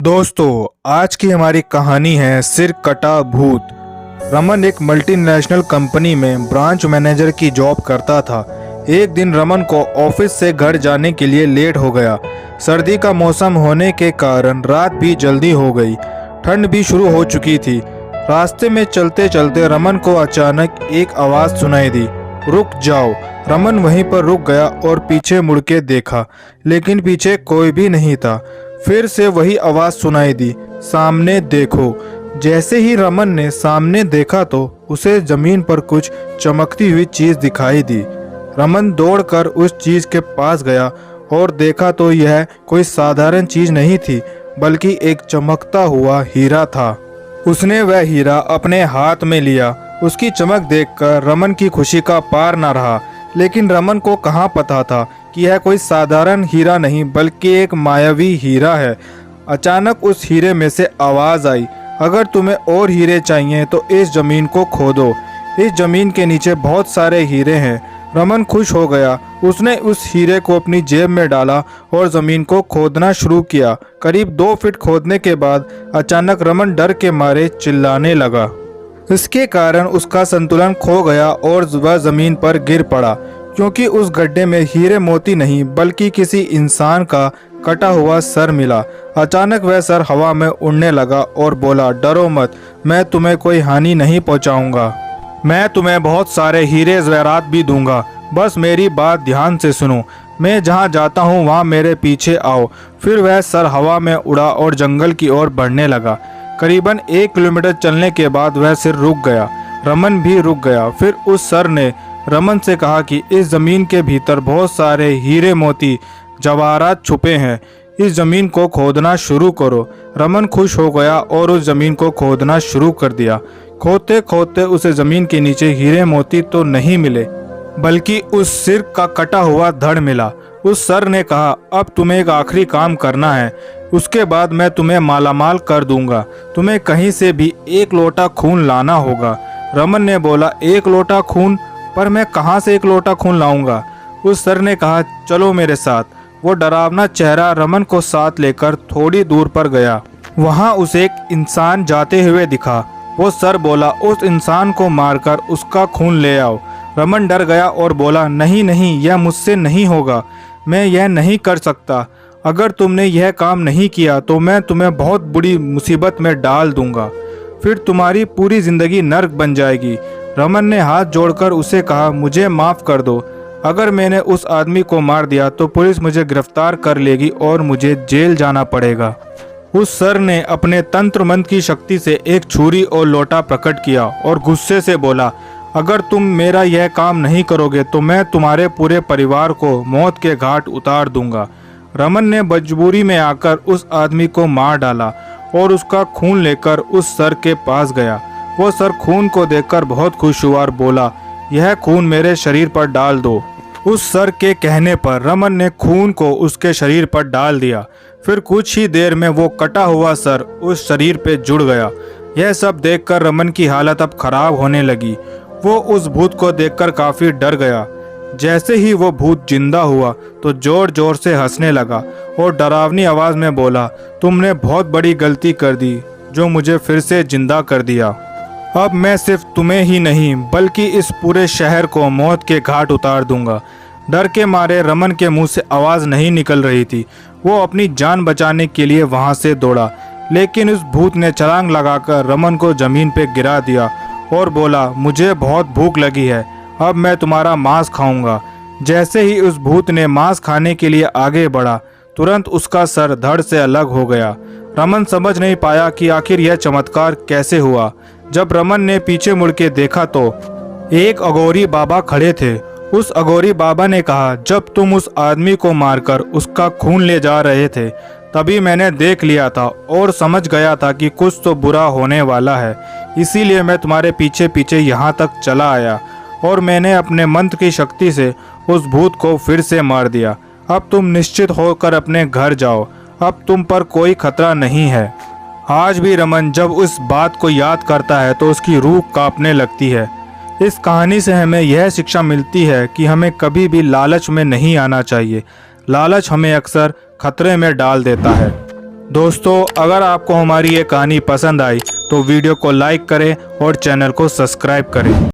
दोस्तों, आज की हमारी कहानी है सिर कटा भूत। रमन एक मल्टीनेशनल कंपनी में ब्रांच मैनेजर की जॉब करता था। एक दिन रमन को ऑफिस से घर जाने के लिए लेट हो गया। सर्दी का मौसम होने के कारण रात भी जल्दी हो गई। ठंड भी शुरू हो चुकी थी। रास्ते में चलते चलते रमन को अचानक एक आवाज़ सुनाई दी, रुक जाओ। रमन वहीं पर रुक गया और पीछे मुड़ के देखा, लेकिन पीछे कोई भी नहीं था। फिर से वही आवाज़ सुनाई दी, सामने देखो। जैसे ही रमन ने सामने देखा तो उसे जमीन पर कुछ चमकती हुई चीज़ दिखाई दी। रमन दौड़कर उस चीज़ के पास गया और देखा तो यह कोई साधारण चीज़ नहीं थी, बल्कि एक चमकता हुआ हीरा था। उसने वह हीरा अपने हाथ में लिया। उसकी चमक देखकर रमन की खुशी का पार न रहा, लेकिन रमन को कहाँ पता था कि यह कोई साधारण हीरा नहीं बल्कि एक मायावी हीरा है। अचानक उस हीरे में से आवाज़ आई, अगर तुम्हें और हीरे चाहिए तो इस जमीन को खोदो। इस जमीन के नीचे बहुत सारे हीरे हैं। रमन खुश हो गया। उसने उस हीरे को अपनी जेब में डाला और ज़मीन को खोदना शुरू किया। करीब 2 फीट खोदने के बाद अचानक रमन डर के मारे चिल्लाने लगा। इसके कारण उसका संतुलन खो गया और वह ज़मीन पर गिर पड़ा, क्योंकि उस गड्ढे में हीरे मोती नहीं बल्कि किसी इंसान का कटा हुआ सर मिला। अचानक वह सर हवा में उड़ने लगा और बोला, डरो मत, मैं तुम्हें कोई हानि नहीं पहुंचाऊंगा। मैं तुम्हें बहुत सारे हीरे ज़ेवरात भी दूंगा, बस मेरी बात ध्यान से सुनो। मैं जहां जाता हूं वहां मेरे पीछे आओ। फिर वह सर हवा में उड़ा और जंगल की ओर बढ़ने लगा। करीबन 1 किलोमीटर चलने के बाद वह सिर रुक गया। रमन भी रुक गया। फिर उस सर ने रमन से कहा कि इस ज़मीन के भीतर बहुत सारे हीरे मोती जवाहरात छुपे हैं। इस ज़मीन को खोदना शुरू करो। रमन खुश हो गया और उस ज़मीन को खोदना शुरू कर दिया। खोदते खोदते उसे ज़मीन के नीचे हीरे मोती तो नहीं मिले, बल्कि उस सिर का कटा हुआ धड़ मिला। उस सर ने कहा, अब तुम्हें एक आखिरी काम करना है, उसके बाद मैं तुम्हें मालामाल कर दूंगा। तुम्हें कहीं से भी 1 लोटा खून लाना होगा। रमन ने बोला, 1 लोटा खून? पर मैं कहाँ से 1 लोटा खून लाऊंगा? उस सर ने कहा, चलो मेरे साथ। वो डरावना चेहरा रमन को साथ लेकर थोड़ी दूर पर गया। वहाँ उसे एक इंसान जाते हुए दिखा। वो सर बोला, उस इंसान को मारकर उसका खून ले आओ। रमन डर गया और बोला, नहीं नहीं, यह मुझसे नहीं होगा, मैं यह नहीं कर सकता। अगर तुमने यह काम नहीं किया तो मैं तुम्हें बहुत बुरी मुसीबत में डाल दूंगा, फिर तुम्हारी पूरी ज़िंदगी नर्क बन जाएगी। रमन ने हाथ जोड़कर उसे कहा, मुझे माफ़ कर दो। अगर मैंने उस आदमी को मार दिया तो पुलिस मुझे गिरफ्तार कर लेगी और मुझे जेल जाना पड़ेगा। उस सर ने अपने तंत्र मंत्र की शक्ति से एक छुरी और लोटा प्रकट किया और गुस्से से बोला, अगर तुम मेरा यह काम नहीं करोगे तो मैं तुम्हारे पूरे परिवार को मौत के घाट उतार दूंगा। रमन ने मजबूरी में आकर उस आदमी को मार डाला और उसका खून लेकर उस सर के पास गया। वो सर खून को देखकर बहुत खुश हुआ और बोला, यह खून मेरे शरीर पर डाल दो। उस सर के कहने पर रमन ने खून को उसके शरीर पर डाल दिया। फिर कुछ ही देर में वो कटा हुआ सर उस शरीर पे जुड़ गया। यह सब देखकर रमन की हालत अब खराब होने लगी। वो उस भूत को देखकर काफ़ी डर गया। जैसे ही वो भूत जिंदा हुआ तो जोर जोर से हंसने लगा और डरावनी आवाज़ में बोला, तुमने बहुत बड़ी गलती कर दी जो मुझे फिर से जिंदा कर दिया। अब मैं सिर्फ तुम्हें ही नहीं बल्कि इस पूरे शहर को मौत के घाट उतार दूंगा। डर के मारे रमन के मुंह से आवाज़ नहीं निकल रही थी। वो अपनी जान बचाने के लिए वहां से दौड़ा, लेकिन उस भूत ने छलांग लगाकर रमन को ज़मीन पे गिरा दिया और बोला, मुझे बहुत भूख लगी है, अब मैं तुम्हारा मांस खाऊंगा। जैसे ही उस भूत ने मांस खाने के लिए आगे बढ़ा, तुरंत उसका सर धड़ से अलग हो गया। रमन समझ नहीं पाया कि आखिर यह चमत्कार कैसे हुआ। जब रमन ने पीछे मुड़ के देखा तो एक अघोरी बाबा खड़े थे। उस अघोरी बाबा ने कहा, जब तुम उस आदमी को मारकर उसका खून ले जा रहे थे तभी मैंने देख लिया था और समझ गया था कि कुछ तो बुरा होने वाला है। इसीलिए मैं तुम्हारे पीछे पीछे यहाँ तक चला आया और मैंने अपने मंत्र की शक्ति से उस भूत को फिर से मार दिया। अब तुम निश्चित होकर अपने घर जाओ, अब तुम पर कोई खतरा नहीं है। आज भी रमन जब उस बात को याद करता है तो उसकी रूह कांपने लगती है। इस कहानी से हमें यह शिक्षा मिलती है कि हमें कभी भी लालच में नहीं आना चाहिए। लालच हमें अक्सर खतरे में डाल देता है। दोस्तों, अगर आपको हमारी ये कहानी पसंद आई तो वीडियो को लाइक करें और चैनल को सब्सक्राइब करें।